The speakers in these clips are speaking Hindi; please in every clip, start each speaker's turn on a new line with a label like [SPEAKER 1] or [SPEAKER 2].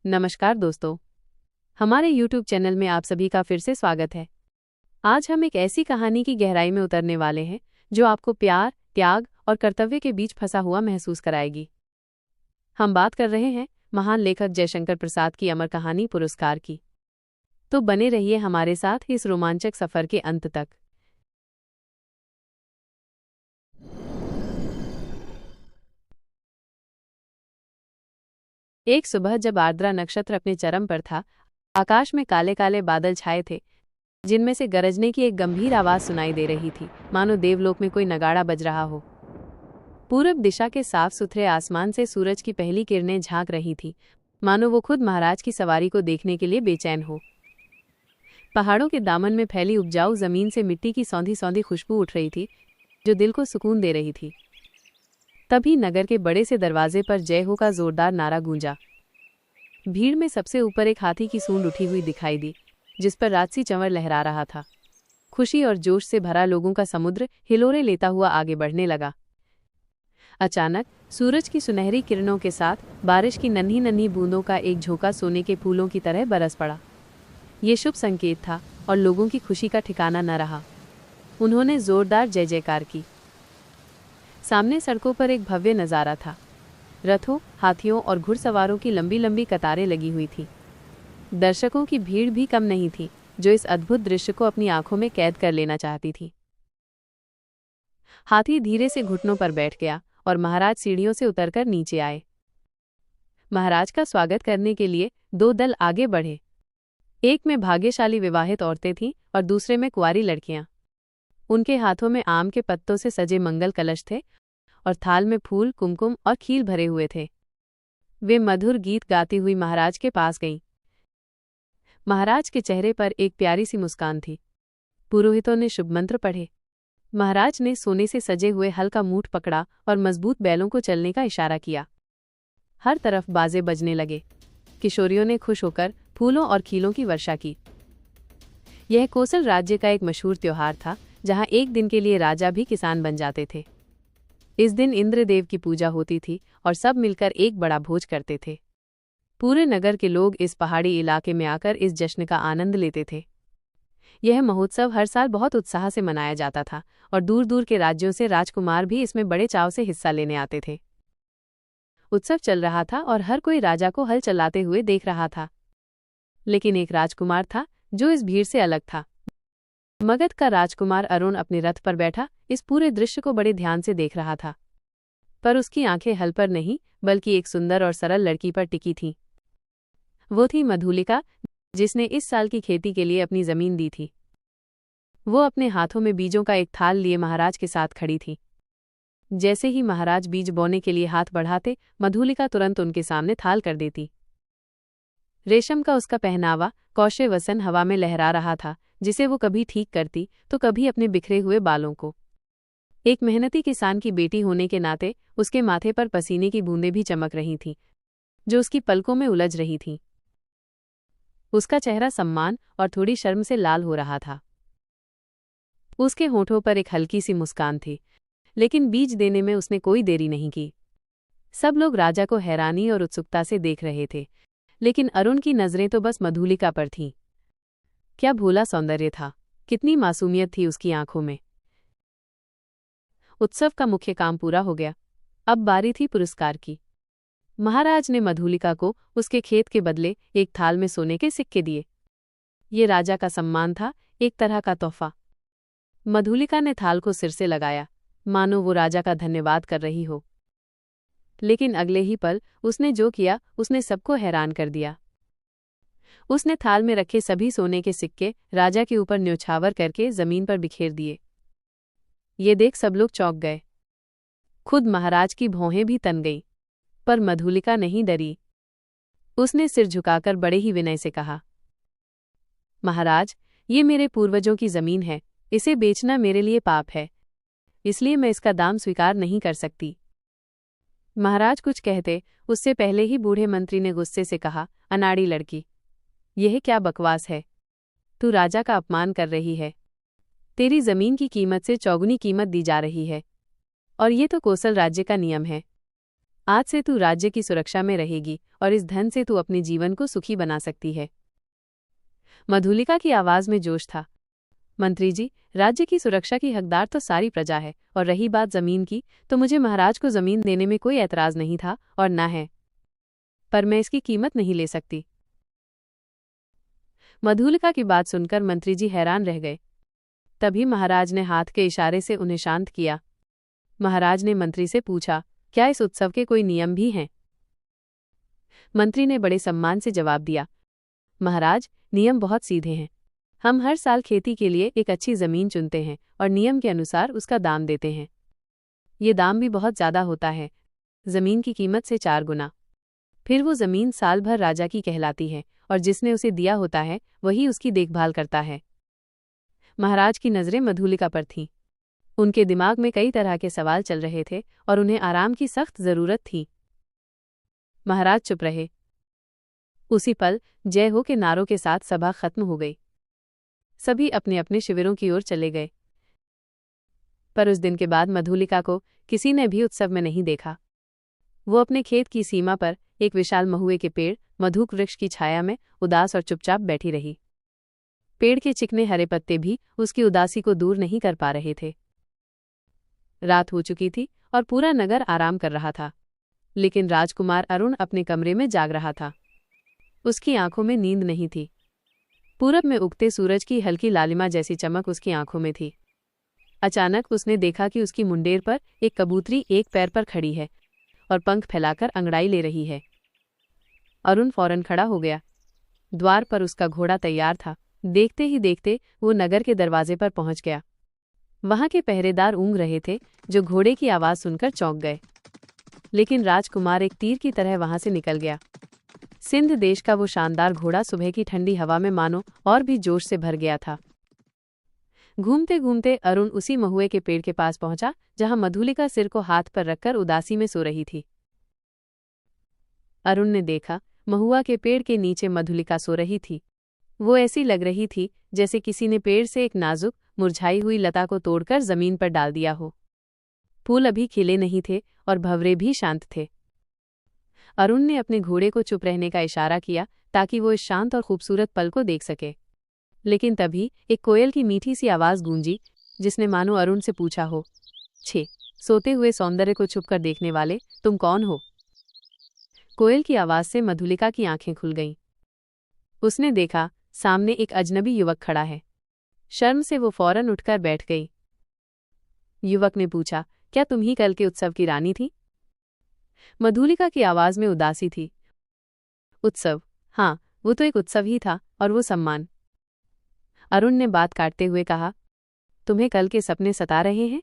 [SPEAKER 1] नमस्कार दोस्तों, हमारे YouTube चैनल में आप सभी का फिर से स्वागत है। आज हम एक ऐसी कहानी की गहराई में उतरने वाले हैं जो आपको प्यार, त्याग और कर्तव्य के बीच फंसा हुआ महसूस कराएगी। हम बात कर रहे हैं महान लेखक जयशंकर प्रसाद की अमर कहानी पुरस्कार की। तो बने रहिए हमारे साथ इस रोमांचक सफर के अंत तक। एक सुबह जब आर्द्रा नक्षत्र अपने चरम पर था, आकाश में काले काले बादल छाए थे, जिनमें से गरजने की एक गंभीर आवाज सुनाई दे रही थी, मानो देवलोक में कोई नगाड़ा बज रहा हो। पूरब दिशा के साफ सुथरे आसमान से सूरज की पहली किरणें झांक रही थी, मानो वो खुद महाराज की सवारी को देखने के लिए बेचैन हो। पहाड़ों के दामन में फैली उपजाऊ जमीन से मिट्टी की सौंधी सौंधी खुशबू उठ रही थी, जो दिल को सुकून दे रही थी। तभी नगर के बड़े से दरवाजे पर जय हो का जोरदार नारा गूंजा। भीड़ में सबसे ऊपर एक हाथी की सूंड उठी हुई दिखाई दी, जिस पर राजसी चंवर लहरा रहा था। खुशी और जोश से भरा लोगों का समुद्र हिलोरे लेता हुआ आगे बढ़ने लगा। अचानक सूरज की सुनहरी किरणों के साथ बारिश की नन्ही नन्ही बूंदों का एक झोंका सोने के फूलों की तरह बरस पड़ा। ये शुभ संकेत था और लोगों की खुशी का ठिकाना न रहा। उन्होंने जोरदार जय जयकार की। सामने सड़कों पर एक भव्य नज़ारा था। रथों, हाथियों और घुड़सवारों की लंबी लंबी कतारें लगी हुई थी। दर्शकों की भीड़ भी कम नहीं थी, जो इस अद्भुत दृश्य को अपनी आंखों में कैद कर लेना चाहती थी। हाथी धीरे से घुटनों पर बैठ गया और महाराज सीढ़ियों से उतरकर नीचे आए। महाराज का स्वागत करने के लिए दो दल आगे बढ़े। एक में भाग्यशाली विवाहित औरतें थीं और दूसरे में कुंवारी लड़कियां। उनके हाथों में आम के पत्तों से सजे मंगल कलश थे और थाल में फूल, कुमकुम और खील भरे हुए थे। वे मधुर गीत गाती हुई महाराज के पास गईं। महाराज के चेहरे पर एक प्यारी सी मुस्कान थी। पुरोहितों ने शुभ मंत्र पढ़े। महाराज ने सोने से सजे हुए हल का मूठ पकड़ा और मजबूत बैलों को चलने का इशारा किया। हर तरफ बाजे बजने लगे। किशोरियों ने खुश होकर फूलों और खीलों की वर्षा की। यह कोसल राज्य का एक मशहूर त्योहार था, जहां एक दिन के लिए राजा भी किसान बन जाते थे। इस दिन इंद्रदेव की पूजा होती थी और सब मिलकर एक बड़ा भोज करते थे। पूरे नगर के लोग इस पहाड़ी इलाके में आकर इस जश्न का आनंद लेते थे। यह महोत्सव हर साल बहुत उत्साह से मनाया जाता था और दूर दूर के राज्यों से राजकुमार भी इसमें बड़े चाव से हिस्सा लेने आते थे। उत्सव चल रहा था और हर कोई राजा को हल चलाते हुए देख रहा था। लेकिन एक राजकुमार था जो इस भीड़ से अलग था। मगध का राजकुमार अरुण अपने रथ पर बैठा इस पूरे दृश्य को बड़े ध्यान से देख रहा था। पर उसकी आंखें हल पर नहीं, बल्कि एक सुंदर और सरल लड़की पर टिकी थीं। वो थी मधुलिका, जिसने इस साल की खेती के लिए अपनी जमीन दी थी। वो अपने हाथों में बीजों का एक थाल लिए महाराज के साथ खड़ी थी। जैसे ही महाराज बीज बोने के लिए हाथ बढ़ाते, मधुलिका तुरंत उनके सामने थाल कर देती। रेशम का उसका पहनावा कौशे वसन हवा में लहरा रहा था, जिसे वो कभी ठीक करती तो कभी अपने बिखरे हुए बालों को। एक मेहनती किसान की बेटी होने के नाते उसके माथे पर पसीने की बूंदें भी चमक रही थीं, जो उसकी पलकों में उलझ रही थीं। उसका चेहरा सम्मान और थोड़ी शर्म से लाल हो रहा था। उसके होठों पर एक हल्की सी मुस्कान थी, लेकिन बीज देने में उसने कोई देरी नहीं की। सब लोग राजा को हैरानी और उत्सुकता से देख रहे थे, लेकिन अरुण की नजरें तो बस मधुलिका पर थीं। क्या भोला सौंदर्य था, कितनी मासूमियत थी उसकी आंखों में। उत्सव का मुख्य काम पूरा हो गया। अब बारी थी पुरस्कार की। महाराज ने मधुलिका को उसके खेत के बदले एक थाल में सोने के सिक्के दिए। ये राजा का सम्मान था, एक तरह का तोहफा। मधुलिका ने थाल को सिर से लगाया, मानो वो राजा का धन्यवाद कर रही हो। लेकिन अगले ही पल उसने जो किया, उसने सबको हैरान कर दिया। उसने थाल में रखे सभी सोने के सिक्के राजा के ऊपर न्योछावर करके जमीन पर बिखेर दिए। ये देख सब लोग चौंक गए। खुद महाराज की भौहें भी तन गईं, पर मधुलिका नहीं डरी। उसने सिर झुकाकर बड़े ही विनय से कहा, महाराज, ये मेरे पूर्वजों की जमीन है, इसे बेचना मेरे लिए पाप है, इसलिए मैं इसका दाम स्वीकार नहीं कर सकती। महाराज कुछ कहते उससे पहले ही बूढ़े मंत्री ने गुस्से से कहा, अनाड़ी लड़की, यह क्या बकवास है? तू राजा का अपमान कर रही है। तेरी जमीन की कीमत से चौगुनी कीमत दी जा रही है, और ये तो कोसल राज्य का नियम है। आज से तू राज्य की सुरक्षा में रहेगी और इस धन से तू अपने जीवन को सुखी बना सकती है। मधुलिका की आवाज में जोश था। मंत्री जी, राज्य की सुरक्षा की हकदार तो सारी प्रजा है, और रही बात जमीन की, तो मुझे महाराज को जमीन देने में कोई ऐतराज नहीं था और ना है, पर मैं इसकी कीमत नहीं ले सकती। मधुलिका की बात सुनकर मंत्री जी हैरान रह गए। तभी महाराज ने हाथ के इशारे से उन्हें शांत किया। महाराज ने मंत्री से पूछा, क्या इस उत्सव के कोई नियम भी हैं? मंत्री ने बड़े सम्मान से जवाब दिया, महाराज, नियम बहुत सीधे हैं। हम हर साल खेती के लिए एक अच्छी जमीन चुनते हैं और नियम के अनुसार उसका दाम देते हैं। ये दाम भी बहुत ज्यादा होता है, जमीन की कीमत से 4 गुना। फिर वो जमीन साल भर राजा की कहलाती है और जिसने उसे दिया होता है वही उसकी देखभाल करता है। महाराज की नजरें मधुलिका पर थीं। उनके दिमाग में कई तरह के सवाल चल रहे थे और उन्हें आराम की सख्त जरूरत थी। महाराज चुप रहे। उसी पल जय हो के नारों के साथ सभा खत्म हो गई। सभी अपने अपने शिविरों की ओर चले गए। पर उस दिन के बाद मधुलिका को किसी ने भी उत्सव में नहीं देखा। वो अपने खेत की सीमा पर एक विशाल महुए के पेड़ मधुक वृक्ष की छाया में उदास और चुपचाप बैठी रही। पेड़ के चिकने हरे पत्ते भी उसकी उदासी को दूर नहीं कर पा रहे थे। रात हो चुकी थी और पूरा नगर आराम कर रहा था, लेकिन राजकुमार अरुण अपने कमरे में जाग रहा था। उसकी आंखों में नींद नहीं थी। पूरब में उगते सूरज की हल्की लालिमा जैसी चमक उसकी आंखों में थी। अचानक उसने देखा कि उसकी मुंडेर पर एक कबूतरी एक पैर पर खड़ी है और पंख फैलाकर अंगड़ाई ले रही है। अरुण फौरन खड़ा हो गया। द्वार पर उसका घोड़ा तैयार था। देखते ही देखते वो नगर के दरवाजे पर पहुंच गया। वहां के पहरेदार ऊँघ रहे थे, जो घोड़े की आवाज सुनकर चौंक गए। लेकिन राजकुमार एक तीर की तरह वहां से निकल गया। सिंध देश का वो शानदार घोड़ा सुबह की ठंडी हवा में मानो और भी जोश से भर गया था। घूमते घूमते अरुण उसी महुए के पेड़ के पास पहुंचा जहां मधुलिका सिर को हाथ पर रखकर उदासी में सो रही थी। अरुण ने देखा, महुआ के पेड़ के नीचे मधुलिका सो रही थी। वो ऐसी लग रही थी जैसे किसी ने पेड़ से एक नाजुक मुरझाई हुई लता को तोड़कर जमीन पर डाल दिया हो। फूल अभी खिले नहीं थे और भंवरे भी शांत थे। अरुण ने अपने घोड़े को चुप रहने का इशारा किया ताकि वो इस शांत और खूबसूरत पल को देख सके। लेकिन तभी एक कोयल की मीठी सी आवाज गूंजी, जिसने मानो अरुण से पूछा हो, छे, सोते हुए सौंदर्य को छुपकर देखने वाले, तुम कौन हो? कोयल की आवाज से मधुलिका की आंखें खुल गईं। उसने देखा, सामने एक अजनबी युवक खड़ा है। शर्म से वो फौरन उठकर बैठ गई। युवक ने पूछा, क्या तुम ही कल के उत्सव की रानी थी? मधुलिका की आवाज में उदासी थी। उत्सव? हाँ, वो तो एक उत्सव ही था, और वो सम्मान। अरुण ने बात काटते हुए कहा, तुम्हें कल के सपने सता रहे हैं?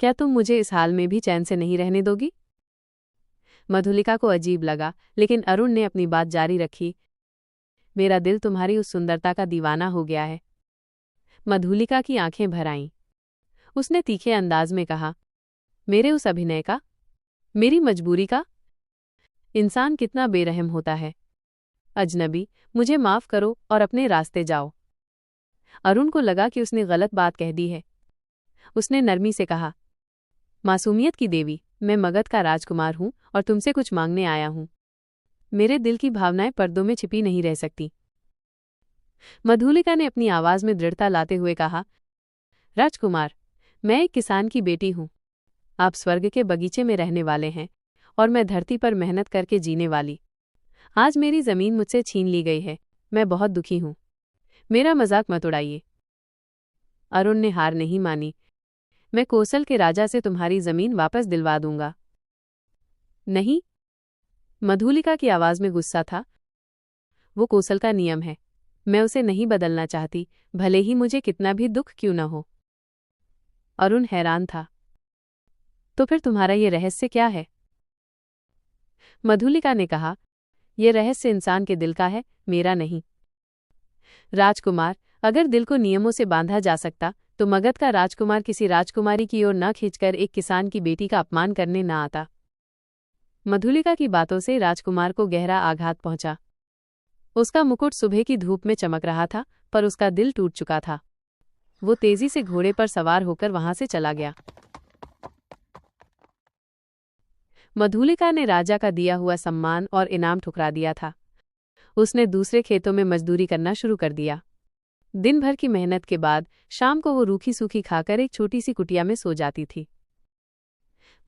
[SPEAKER 1] क्या तुम मुझे इस हाल में भी चैन से नहीं रहने दोगी? मधुलिका को अजीब लगा, लेकिन अरुण ने अपनी बात जारी रखी, मेरा दिल तुम्हारी उस सुंदरता का दीवाना हो गया है। मधुलिका की आंखें भर आईं। उसने तीखे अंदाज में कहा, मेरे उस अभिनय का? मेरी मजबूरी का? इंसान कितना बेरहम होता है। अजनबी, मुझे माफ करो और अपने रास्ते जाओ। अरुण को लगा कि उसने गलत बात कह दी है। उसने नरमी से कहा, मासूमियत की देवी, मैं मगध का राजकुमार हूं और तुमसे कुछ मांगने आया हूं। मेरे दिल की भावनाएं पर्दों में छिपी नहीं रह सकती। मधुलिका ने अपनी आवाज में दृढ़ता लाते हुए कहा, राजकुमार, मैं एक किसान की बेटी हूं। आप स्वर्ग के बगीचे में रहने वाले हैं और मैं धरती पर मेहनत करके जीने वाली। आज मेरी जमीन मुझसे छीन ली गई है। मैं बहुत दुखी हूं। मेरा मजाक मत उड़ाइए। अरुण ने हार नहीं मानी। मैं कोसल के राजा से तुम्हारी जमीन वापस दिलवा दूंगा। नहीं। मधुलिका की आवाज में गुस्सा था। वो कोसल का नियम है। मैं उसे नहीं बदलना चाहती, भले ही मुझे कितना भी दुख क्यों न हो। अरुण हैरान था। तो फिर तुम्हारा ये रहस्य क्या है? मधुलिका ने कहा, यह रहस्य इंसान के दिल का है, मेरा नहीं। राजकुमार, अगर दिल को नियमों से बांधा जा सकता तो मगध का राजकुमार किसी राजकुमारी की ओर न खींचकर एक किसान की बेटी का अपमान करने न आता। मधुलिका की बातों से राजकुमार को गहरा आघात पहुंचा। उसका मुकुट सुबह की धूप में चमक रहा था, पर उसका दिल टूट चुका था। वो तेजी से घोड़े पर सवार होकर वहां से चला गया। मधुलिका ने राजा का दिया हुआ सम्मान और इनाम ठुकरा दिया था। उसने दूसरे खेतों में मजदूरी करना शुरू कर दिया। दिन भर की मेहनत के बाद शाम को वो रूखी सूखी खाकर एक छोटी सी कुटिया में सो जाती थी।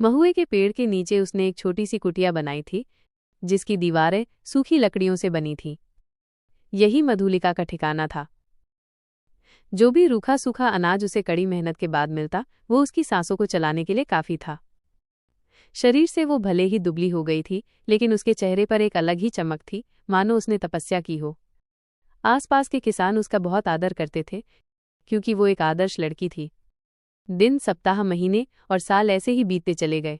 [SPEAKER 1] महुए के पेड़ के नीचे उसने एक छोटी सी कुटिया बनाई थी, जिसकी दीवारें सूखी लकड़ियों से बनी थीं। यही मधुलिका का ठिकाना था। जो भी रूखा सूखा अनाज उसे कड़ी मेहनत के बाद मिलता, वो उसकी सांसों को चलाने के लिए काफी था। शरीर से वो भले ही दुबली हो गई थी, लेकिन उसके चेहरे पर एक अलग ही चमक थी, मानो उसने तपस्या की हो। आसपास के किसान उसका बहुत आदर करते थे, क्योंकि वो एक आदर्श लड़की थी। दिन, सप्ताह, महीने और साल ऐसे ही बीतते चले गए।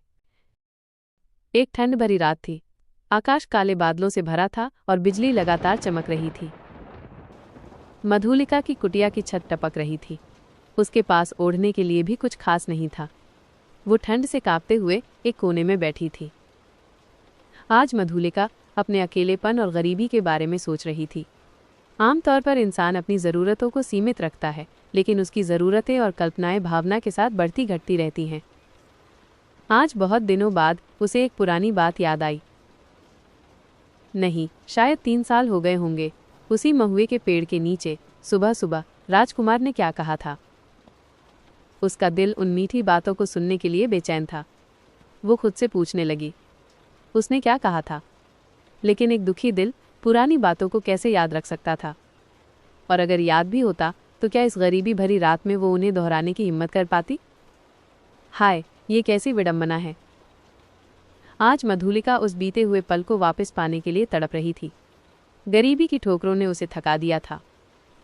[SPEAKER 1] एक ठंड भरी रात थी। आकाश काले बादलों से भरा था और बिजली लगातार चमक रही थी। मधुलिका की कुटिया की छत टपक रही थी। उसके पास ओढ़ने के लिए भी कुछ खास नहीं था। वो ठंड से कांपते हुए एक कोने में बैठी थी। आज मधुलिका अपने अकेलेपन और गरीबी के बारे में सोच रही थी। आमतौर पर इंसान अपनी ज़रूरतों को सीमित रखता है, लेकिन उसकी ज़रूरतें और कल्पनाएं भावना के साथ बढ़ती घटती रहती हैं। आज बहुत दिनों बाद उसे एक पुरानी बात याद आई। नहीं, शायद 3 साल हो गए होंगे। उसी महुए के पेड़ के नीचे सुबह सुबह राजकुमार ने क्या कहा था। उसका दिल उन मीठी बातों को सुनने के लिए बेचैन था। वो खुद से पूछने लगी, उसने क्या कहा था? लेकिन एक दुखी दिल पुरानी बातों को कैसे याद रख सकता था? और अगर याद भी होता, तो क्या इस गरीबी भरी रात में वो उन्हें दोहराने की हिम्मत कर पाती? हाय, ये कैसी विडंबना है। आज मधुलिका उस बीते हुए पल को वापस पाने के लिए तड़प रही थी। गरीबी की ठोकरों ने उसे थका दिया था।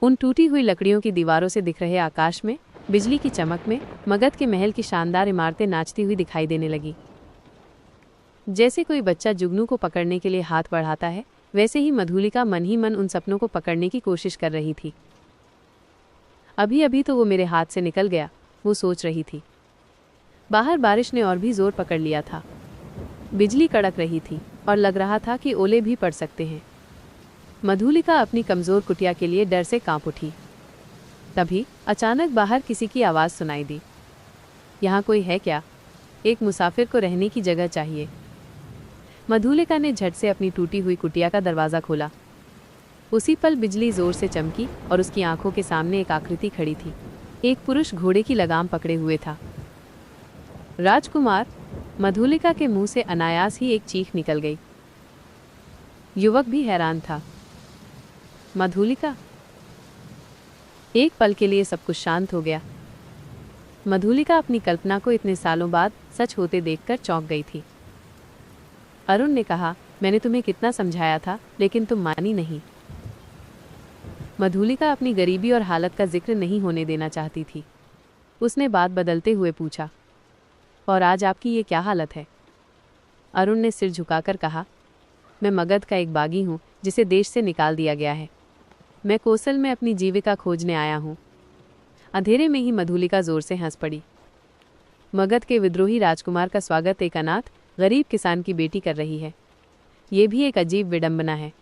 [SPEAKER 1] उन टूटी हुई लकड़ियों की दीवारों से दिख रहे आकाश में, बिजली की चमक में मगध के महल की शानदार इमारतें नाचती हुई दिखाई देने लगी। जैसे कोई बच्चा जुगनू को पकड़ने के लिए हाथ बढ़ाता है, वैसे ही मधुलिका मन ही मन उन सपनों को पकड़ने की कोशिश कर रही थी। अभी अभी तो वो मेरे हाथ से निकल गया, वो सोच रही थी। बाहर बारिश ने और भी जोर पकड़ लिया था। बिजली कड़क रही थी और लग रहा था कि ओले भी पड़ सकते हैं। मधुलिका अपनी कमजोर कुटिया के लिए डर से कांप उठी। तभी अचानक बाहर किसी की आवाज़ सुनाई दी। यहाँ कोई है क्या? एक मुसाफिर को रहने की जगह चाहिए। मधुलिका ने झट से अपनी टूटी हुई कुटिया का दरवाज़ा खोला। उसी पल बिजली जोर से चमकी और उसकी आंखों के सामने एक आकृति खड़ी थी। एक पुरुष घोड़े की लगाम पकड़े हुए था। राजकुमार! मधुलिका के मुंह से अनायास ही एक चीख निकल गई। युवक भी हैरान था। मधुलिका! एक पल के लिए सब कुछ शांत हो गया। मधुलिका अपनी कल्पना को इतने सालों बाद सच होते देखकर चौंक गई थी। अरुण ने कहा, मैंने तुम्हें कितना समझाया था, लेकिन तुम मानी नहीं। मधुलिका अपनी गरीबी और हालत का जिक्र नहीं होने देना चाहती थी। उसने बात बदलते हुए पूछा, और आज आपकी ये क्या हालत है? अरुण ने सिर झुकाकर कहा, मैं मगध का एक बागी हूँ जिसे देश से निकाल दिया गया है। मैं कौशल में अपनी जीविका खोजने आया हूँ। अंधेरे में ही मधुलिका जोर से हंस पड़ी। मगध के विद्रोही राजकुमार का स्वागत एक अनाथ गरीब किसान की बेटी कर रही है। ये भी एक अजीब विडंबना है,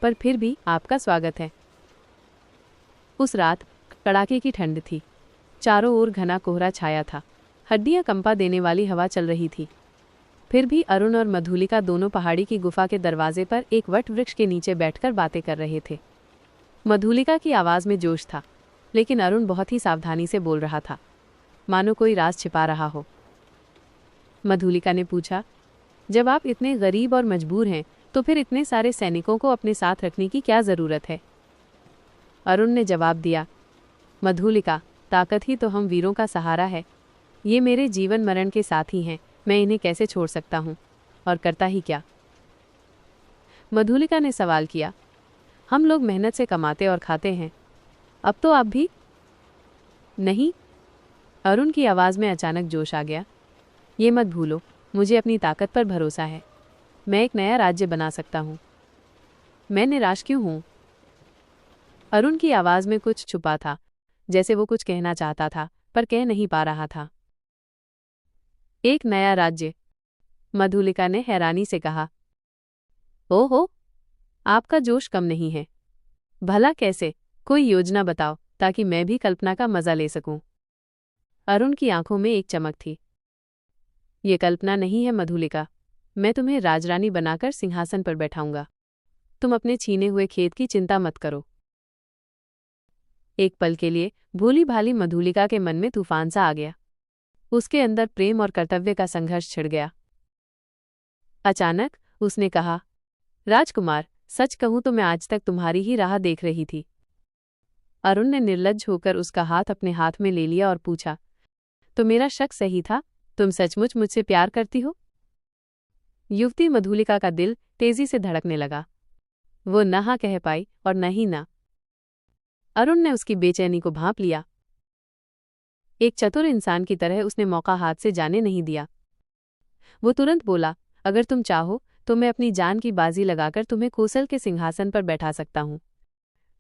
[SPEAKER 1] पर फिर भी आपका स्वागत है। उस रात कड़ाके की ठंड थी। चारों ओर घना कोहरा छाया था। हड्डियां कंपा देने वाली हवा चल रही थी। फिर भी अरुण और मधुलिका दोनों पहाड़ी की गुफा के दरवाजे पर एक वट वृक्ष के नीचे बैठकर बातें कर रहे थे। मधुलिका की आवाज़ में जोश था, लेकिन अरुण बहुत ही सावधानी से बोल रहा था, मानो कोई राज छिपा रहा हो। मधुलिका ने पूछा, जब आप इतने गरीब और मजबूर हैं, तो फिर इतने सारे सैनिकों को अपने साथ रखने की क्या ज़रूरत है? अरुण ने जवाब दिया, मधुलिका, ताकत ही तो हम वीरों का सहारा है। ये मेरे जीवन मरण के साथी हैं, मैं इन्हें कैसे छोड़ सकता हूँ? और करता ही क्या? मधुलिका ने सवाल किया, हम लोग मेहनत से कमाते और खाते हैं, अब तो आप भी? नहीं। अरुण की आवाज़ में अचानक जोश आ गया। ये मत भूलो, मुझे अपनी ताकत पर भरोसा है। मैं एक नया राज्य बना सकता हूँ। मैं निराश क्यों हूँ? अरुण की आवाज़ में कुछ छुपा था, जैसे वो कुछ कहना चाहता था पर कह नहीं पा रहा था। एक नया राज्य? मधुलिका ने हैरानी से कहा। ओहो, आपका जोश कम नहीं है। भला कैसे? कोई योजना बताओ ताकि मैं भी कल्पना का मजा ले सकूं। अरुण की आंखों में एक चमक थी। ये कल्पना नहीं है मधुलिका, मैं तुम्हें राजरानी बनाकर सिंहासन पर बैठाऊंगा। तुम अपने छीने हुए खेत की चिंता मत करो। एक पल के लिए भोली भाली मधुलिका के मन में तूफान सा आ गया। उसके अंदर प्रेम और कर्तव्य का संघर्ष छिड़ गया। अचानक उसने कहा, राजकुमार, सच कहूं तो मैं आज तक तुम्हारी ही राह देख रही थी। अरुण ने निर्लज्ज होकर उसका हाथ अपने हाथ में ले लिया और पूछा, तो मेरा शक सही था? तुम सचमुच मुझसे प्यार करती हो? युवती मधुलिका का दिल तेजी से धड़कने लगा। वो न हाँ कह पाई और न ही ना। अरुण ने उसकी बेचैनी को भांप लिया। एक चतुर इंसान की तरह उसने मौका हाथ से जाने नहीं दिया। वो तुरंत बोला, अगर तुम चाहो तो मैं अपनी जान की बाजी लगाकर तुम्हें कोसल के सिंहासन पर बैठा सकता हूं।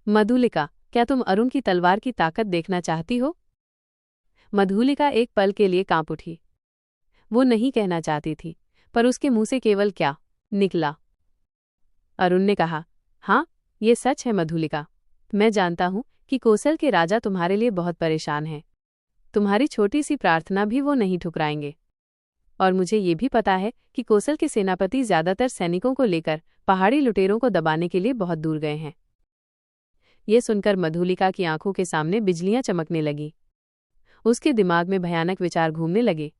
[SPEAKER 1] मधुलिका, क्या तुम अरुण की तलवार की ताकत देखना चाहती हो? मधुलिका एक पल के लिए कांप उठी। वो नहीं कहना चाहती थी, पर उसके मुंह से केवल क्या निकला। अरुण ने कहा, हाँ, ये सच है मधुलिका। मैं जानता हूं कि कोसल के राजा तुम्हारे लिए बहुत परेशान हैं। तुम्हारी छोटी सी प्रार्थना भी वो नहीं ठुकराएंगे। और मुझे ये भी पता है कि कोसल के सेनापति ज्यादातर सैनिकों को लेकर पहाड़ी लुटेरों को दबाने के लिए बहुत दूर गए हैं। ये सुनकर मधुलिका की आंखों के सामने बिजलियां चमकने लगी। उसके दिमाग में भयानक विचार घूमने लगे।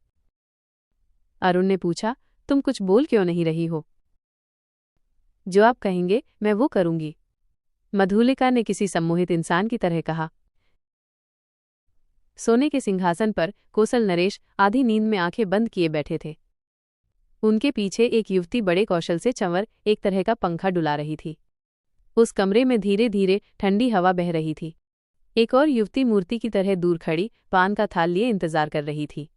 [SPEAKER 1] अरुण ने पूछा, तुम कुछ बोल क्यों नहीं रही हो? जो आप कहेंगे मैं वो करूंगी, मधुलिका ने किसी सम्मोहित इंसान की तरह कहा। सोने के सिंहासन पर कोसल नरेश आधी नींद में आंखें बंद किए बैठे थे। उनके पीछे एक युवती बड़े कौशल से चंवर एक तरह का पंखा डुला रही थी। उस कमरे में धीरे धीरे ठंडी हवा बह रही थी। एक और युवती मूर्ति की तरह दूर खड़ी पान का थाल लिए इंतजार कर रही थी।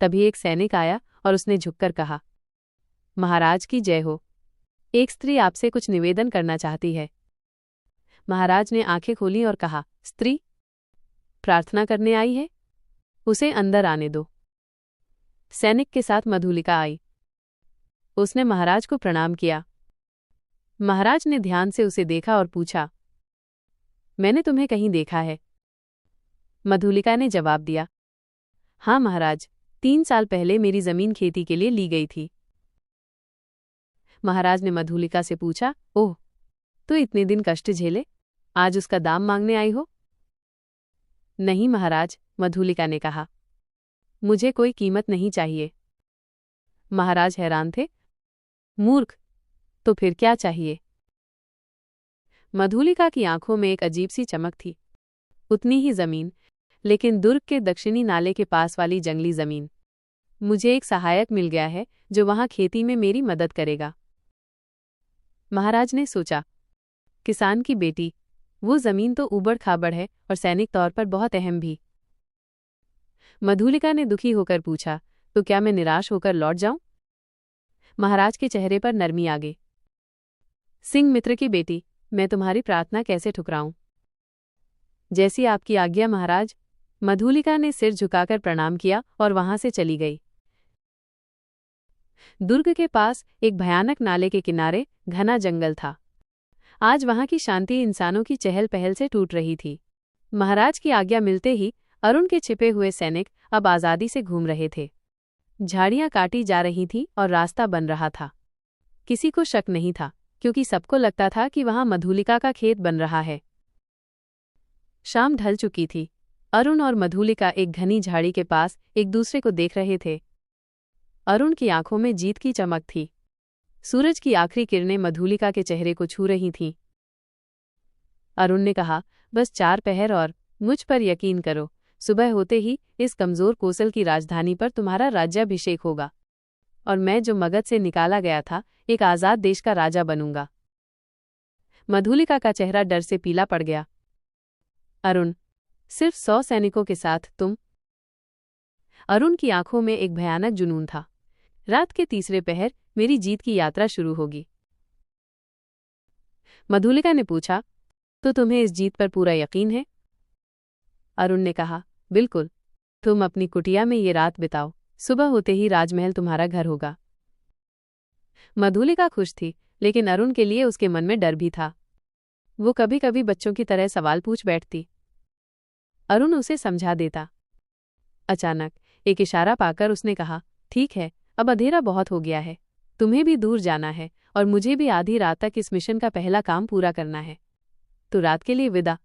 [SPEAKER 1] तभी एक सैनिक आया और उसने झुककर कहा, महाराज की जय हो। एक स्त्री आपसे कुछ निवेदन करना चाहती है। महाराज ने आंखें खोली और कहा, स्त्री प्रार्थना करने आई है? उसे अंदर आने दो। सैनिक के साथ मधुलिका आई। उसने महाराज को प्रणाम किया। महाराज ने ध्यान से उसे देखा और पूछा, मैंने तुम्हें कहीं देखा है? मधुलिका ने जवाब दिया, हाँ महाराज, 3 साल पहले मेरी जमीन खेती के लिए ली गई थी। महाराज ने मधुलिका से पूछा, ओह, तो इतने दिन कष्ट झेले, आज उसका दाम मांगने आई हो? नहीं महाराज, मधुलिका ने कहा, मुझे कोई कीमत नहीं चाहिए। महाराज हैरान थे। मूर्ख, तो फिर क्या चाहिए? मधुलिका की आंखों में एक अजीब सी चमक थी। उतनी ही जमीन, लेकिन दुर्ग के दक्षिणी नाले के पास वाली जंगली जमीन। मुझे एक सहायक मिल गया है जो वहां खेती में मेरी मदद करेगा। महाराज ने सोचा, किसान की बेटी, वो जमीन तो ऊबड़ खाबड़ है और सैनिक तौर पर बहुत अहम भी। मधुलिका ने दुखी होकर पूछा, तो क्या मैं निराश होकर लौट जाऊं? महाराज के चेहरे पर नरमी आ गई। सिंह मित्र की बेटी, मैं तुम्हारी प्रार्थना कैसे ठुकराऊं? जैसी आपकी आज्ञा महाराज। मधुलिका ने सिर झुकाकर प्रणाम किया और वहां से चली गई। दुर्ग के पास एक भयानक नाले के किनारे घना जंगल था। आज वहां की शांति इंसानों की चहल पहल से टूट रही थी। महाराज की आज्ञा मिलते ही अरुण के छिपे हुए सैनिक अब आजादी से घूम रहे थे। झाड़ियां काटी जा रही थीं और रास्ता बन रहा था। किसी को शक नहीं था, क्योंकि सबको लगता था कि वहां मधुलिका का खेत बन रहा है। शाम ढल चुकी थी। अरुण और मधुलिका एक घनी झाड़ी के पास एक दूसरे को देख रहे थे। अरुण की आंखों में जीत की चमक थी। सूरज की आखिरी किरणें मधुलिका के चेहरे को छू रही थीं। अरुण ने कहा, बस 4 पहर और, मुझ पर यकीन करो, सुबह होते ही इस कमजोर कोसल की राजधानी पर तुम्हारा राज्याभिषेक होगा और मैं जो मगध से निकाला गया था एक आजाद देश का राजा बनूंगा। मधुलिका का चेहरा डर से पीला पड़ गया। अरुण, सिर्फ 100 सैनिकों के साथ तुम? अरुण की आंखों में एक भयानक जुनून था। रात के तीसरे पहर मेरी जीत की यात्रा शुरू होगी। मधुलिका ने पूछा, तो तुम्हें इस जीत पर पूरा यकीन है? अरुण ने कहा, बिल्कुल। तुम अपनी कुटिया में ये रात बिताओ, सुबह होते ही राजमहल तुम्हारा घर होगा। मधुलिका खुश थी, लेकिन अरुण के लिए उसके मन में डर भी था। वो कभी कभी बच्चों की तरह सवाल पूछ बैठती। अरुण उसे समझा देता। अचानक एक इशारा पाकर उसने कहा, ठीक है, अब अंधेरा बहुत हो गया है, तुम्हें भी दूर जाना है और मुझे भी आधी रात तक इस मिशन का पहला काम पूरा करना है, तो रात के लिए विदा।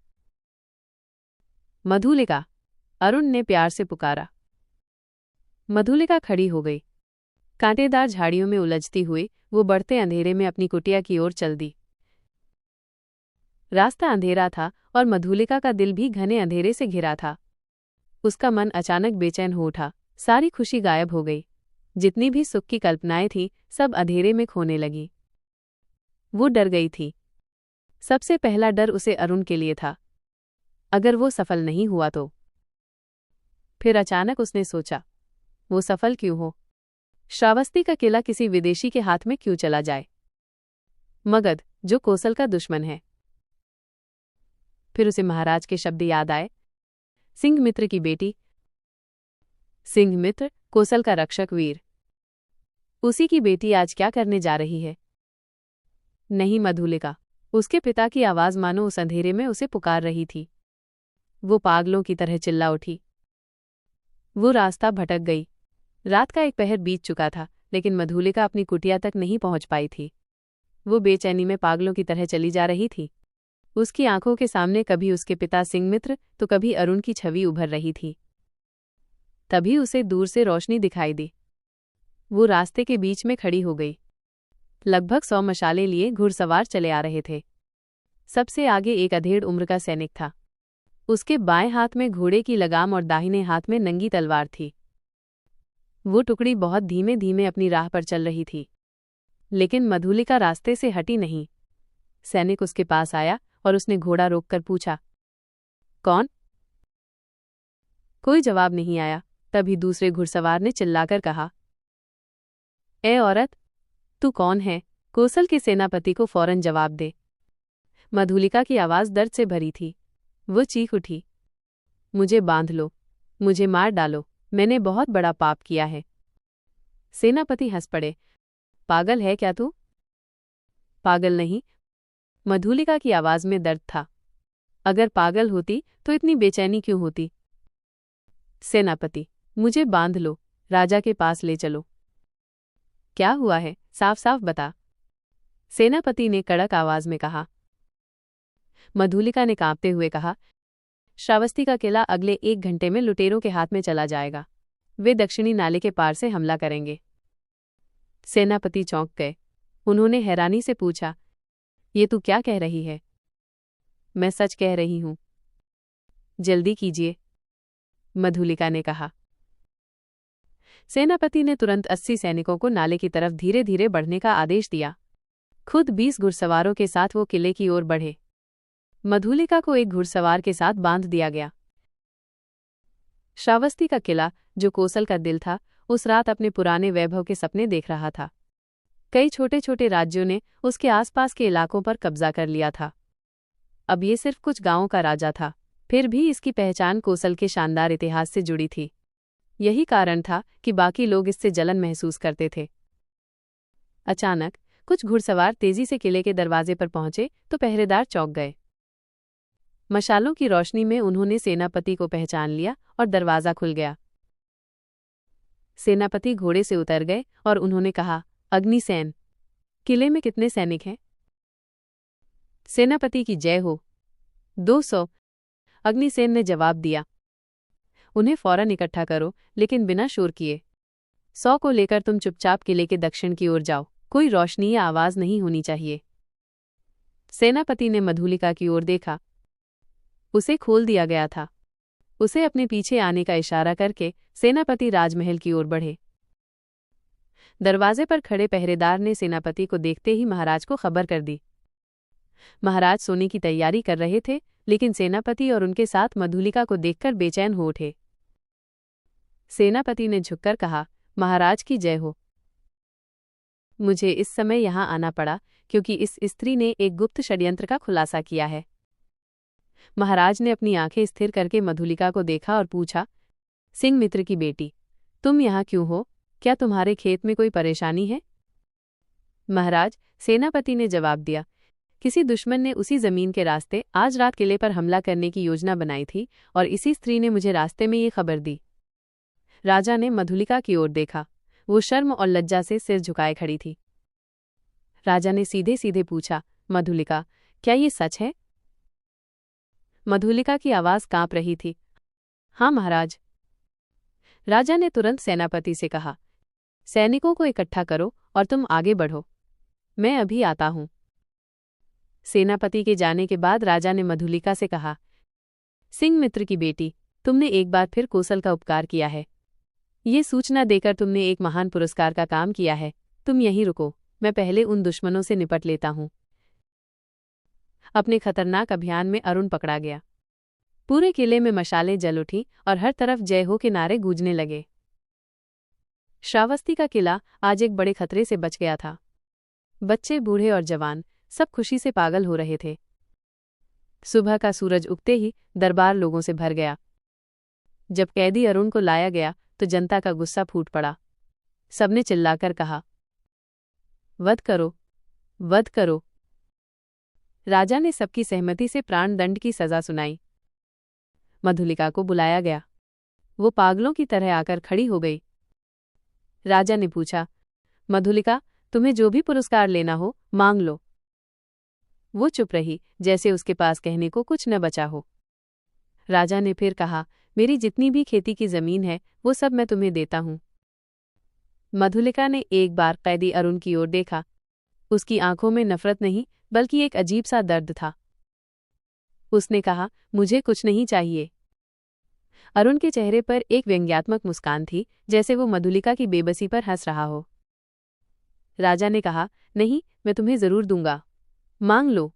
[SPEAKER 1] मधुलिका, अरुण ने प्यार से पुकारा। मधुलिका खड़ी हो गई। कांटेदार झाड़ियों में उलझती हुई वो बढ़ते अंधेरे में अपनी कुटिया की ओर चल दी। रास्ता अंधेरा था और मधुलिका का दिल भी घने अंधेरे से घिरा था। उसका मन अचानक बेचैन हो उठा, सारी खुशी गायब हो गई। जितनी भी सुख की कल्पनाएं थीं, सब अंधेरे में खोने लगी। वो डर गई थी। सबसे पहला डर उसे अरुण के लिए था। अगर वो सफल नहीं हुआ तो? फिर अचानक उसने सोचा, वो सफल क्यों हो? श्रावस्ती का किला किसी विदेशी के हाथ में क्यों चला जाए? मगध, जो कौशल का दुश्मन है। फिर उसे महाराज के शब्द याद आए, सिंहमित्र की बेटी। सिंहमित्र, कौशल का रक्षक वीर। उसी की बेटी आज क्या करने जा रही है? नहीं मधुलिका, उसके पिता की आवाज मानो उस अंधेरे में उसे पुकार रही थी। वो पागलों की तरह चिल्ला उठी। वो रास्ता भटक गई। रात का एक पहर बीत चुका था, लेकिन मधुलिका अपनी कुटिया तक नहीं पहुंच पाई थी। वो बेचैनी में पागलों की तरह चली जा रही थी। उसकी आंखों के सामने कभी उसके पिता सिंहमित्र तो कभी अरुण की छवि उभर रही थी। तभी उसे दूर से रोशनी दिखाई दी। वो रास्ते के बीच में खड़ी हो गई। लगभग 100 मशाले लिए घुड़सवार चले आ रहे थे। सबसे आगे एक अधेड़ उम्र का सैनिक था। उसके बाएं हाथ में घोड़े की लगाम और दाहिने हाथ में नंगी तलवार थी। वो टुकड़ी बहुत धीमे धीमे अपनी राह पर चल रही थी, लेकिन मधुलिका रास्ते से हटी नहीं। सैनिक उसके पास आया और उसने घोड़ा रोककर पूछा, कौन? कोई जवाब नहीं आया। तभी दूसरे घुड़सवार ने चिल्लाकर कहा, ए औरत, तू कौन है? कौशल के सेनापति को फौरन जवाब दे। मधुलिका की आवाज दर्द से भरी थी। वो चीख उठी, मुझे बांध लो, मुझे मार डालो, मैंने बहुत बड़ा पाप किया है। सेनापति हंस पड़े, पागल है क्या तू? पागल नहीं, मधुलिका की आवाज में दर्द था। अगर पागल होती तो इतनी बेचैनी क्यों होती? सेनापति, मुझे बांध लो, राजा के पास ले चलो। क्या हुआ है, साफ साफ बता, सेनापति ने कड़क आवाज में कहा। मधुलिका ने कांपते हुए कहा, श्रावस्ती का किला अगले 1 घंटे में लुटेरों के हाथ में चला जाएगा। वे दक्षिणी नाले के पार से हमला करेंगे। सेनापति चौंक गए। उन्होंने हैरानी से पूछा, ये तू क्या कह रही है? मैं सच कह रही हूं। जल्दी कीजिए, मधुलिका ने कहा। सेनापति ने तुरंत 80 सैनिकों को नाले की तरफ धीरे धीरे बढ़ने का आदेश दिया। खुद 20 घुड़सवारों के साथ वो किले की ओर बढ़े। मधुलिका को एक घुड़सवार के साथ बांध दिया गया। श्रावस्ती का किला, जो कौशल का दिल था, उस रात अपने पुराने वैभव के सपने देख रहा था। कई छोटे छोटे राज्यों ने उसके आसपास के इलाकों पर कब्जा कर लिया था। अब ये सिर्फ कुछ गांवों का राजा था, फिर भी इसकी पहचान कौशल के शानदार इतिहास से जुड़ी थी। यही कारण था कि बाकी लोग इससे जलन महसूस करते थे। अचानक कुछ घुड़सवार तेजी से किले के दरवाजे पर पहुंचे तो पहरेदार चौंक गए। मशालों की रोशनी में उन्होंने सेनापति को पहचान लिया और दरवाजा खुल गया। सेनापति घोड़े से उतर गए और उन्होंने कहा, अग्निसेन, किले में कितने सैनिक हैं? सेनापति की जय हो। 200, अग्निसेन ने जवाब दिया। उन्हें फौरन इकट्ठा करो, लेकिन बिना शोर किए। 100 को लेकर तुम चुपचाप किले के दक्षिण की ओर जाओ, कोई रोशनी या आवाज नहीं होनी चाहिए। सेनापति ने मधुलिका की ओर देखा। उसे खोल दिया गया था। उसे अपने पीछे आने का इशारा करके सेनापति राजमहल की ओर बढ़े। दरवाजे पर खड़े पहरेदार ने सेनापति को देखते ही महाराज को खबर कर दी। महाराज सोने की तैयारी कर रहे थे, लेकिन सेनापति और उनके साथ मधुलिका को देखकर बेचैन हो उठे। सेनापति ने झुककर कहा, महाराज की जय हो। मुझे इस समय यहाँ आना पड़ा क्योंकि इस स्त्री ने एक गुप्त षड्यंत्र का खुलासा किया है। महाराज ने अपनी आंखें स्थिर करके मधुलिका को देखा और पूछा, सिंहमित्र की बेटी, तुम यहाँ क्यों हो? क्या तुम्हारे खेत में कोई परेशानी है? महाराज, सेनापति ने जवाब दिया, किसी दुश्मन ने उसी जमीन के रास्ते आज रात किले पर हमला करने की योजना बनाई थी और इसी स्त्री ने मुझे रास्ते में ये खबर दी। राजा ने मधुलिका की ओर देखा। वो शर्म और लज्जा से सिर झुकाए खड़ी थी। राजा ने सीधे सीधे पूछा, मधुलिका, क्या ये सच है? मधुलिका की आवाज कांप रही थी। हाँ महाराज। राजा ने तुरंत सेनापति से कहा, सैनिकों को इकट्ठा करो और तुम आगे बढ़ो, मैं अभी आता हूं। सेनापति के जाने के बाद राजा ने मधुलिका से कहा, सिंह मित्र की बेटी, तुमने एक बार फिर कौशल का उपकार किया है। ये सूचना देकर तुमने एक महान पुरस्कार का काम किया है। तुम यहीं रुको, मैं पहले उन दुश्मनों से निपट लेता हूं। अपने खतरनाक अभियान में अरुण पकड़ा गया। पूरे किले में मशालें जल उठी और हर तरफ जय हो के नारे गूंजने लगे। श्रावस्ती का किला आज एक बड़े खतरे से बच गया था। बच्चे, बूढ़े और जवान सब खुशी से पागल हो रहे थे। सुबह का सूरज उगते ही दरबार लोगों से भर गया। जब कैदी अरुण को लाया गया तो जनता का गुस्सा फूट पड़ा। सबने चिल्लाकर कहा, वध करो, वध करो। राजा ने सबकी सहमति से प्राण दंड की सजा सुनाई। मधुलिका को बुलाया गया। वो पागलों की तरह आकर खड़ी हो गई। राजा ने पूछा, मधुलिका, तुम्हें जो भी पुरस्कार लेना हो मांग लो। वो चुप रही, जैसे उसके पास कहने को कुछ न बचा हो। राजा ने फिर कहा, मेरी जितनी भी खेती की जमीन है वो सब मैं तुम्हें देता हूं। मधुलिका ने एक बार कैदी अरुण की ओर देखा। उसकी आंखों में नफरत नहीं बल्कि एक अजीब सा दर्द था। उसने कहा, मुझे कुछ नहीं चाहिए। अरुण के चेहरे पर एक व्यंग्यात्मक मुस्कान थी, जैसे वो मधुलिका की बेबसी पर हंस रहा हो। राजा ने कहा, नहीं, मैं तुम्हें जरूर दूंगा, मांग लो।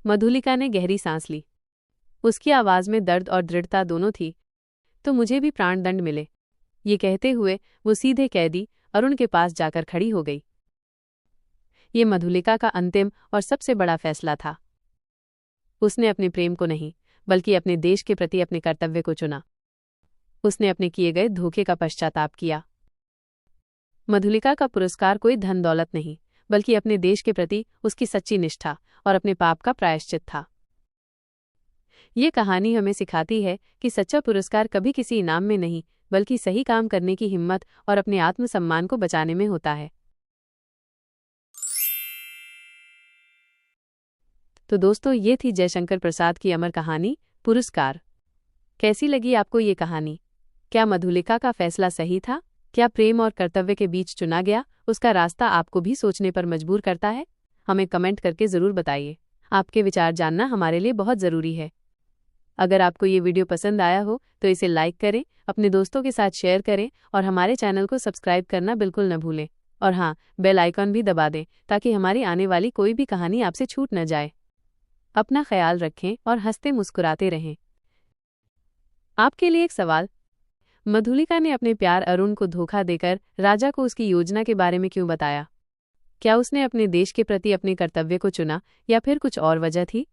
[SPEAKER 1] मधुलिका ने गहरी सांस ली। उसकी आवाज में दर्द और दृढ़ता दोनों थी। तो मुझे भी प्राणदंड मिले। ये कहते हुए वो सीधे कैदी अरुण के पास जाकर खड़ी हो गई। ये मधुलिका का अंतिम और सबसे बड़ा फैसला था। उसने अपने प्रेम को नहीं बल्कि अपने देश के प्रति अपने कर्तव्य को चुना। उसने अपने किए गए धोखे का पश्चाताप किया। मधुलिका का पुरस्कार कोई धन दौलत नहीं बल्कि अपने देश के प्रति उसकी सच्ची निष्ठा और अपने पाप का प्रायश्चित था। ये कहानी हमें सिखाती है कि सच्चा पुरस्कार कभी किसी इनाम में नहीं बल्कि सही काम करने की हिम्मत और अपने आत्मसम्मान को बचाने में होता है। तो दोस्तों, ये थी जयशंकर प्रसाद की अमर कहानी पुरस्कार। कैसी लगी आपको ये कहानी? क्या मधुलिका का फैसला सही था? क्या प्रेम और कर्तव्य के बीच चुना गया उसका रास्ता आपको भी सोचने पर मजबूर करता है? हमें कमेंट करके ज़रूर बताइए। आपके विचार जानना हमारे लिए बहुत ज़रूरी है। अगर आपको ये वीडियो पसंद आया हो तो इसे लाइक करें, अपने दोस्तों के साथ शेयर करें और हमारे चैनल को सब्सक्राइब करना बिल्कुल न भूलें। और हाँ, बेल आइकॉन भी दबा दें ताकि हमारी आने वाली कोई भी कहानी आपसे छूट न जाए। अपना ख्याल रखें और हंसते मुस्कुराते रहें। आपके लिए एक सवाल, मधुलिका ने अपने प्यार अरुण को धोखा देकर राजा को उसकी योजना के बारे में क्यों बताया? क्या उसने अपने देश के प्रति अपने कर्तव्य को चुना या फिर कुछ और वजह थी?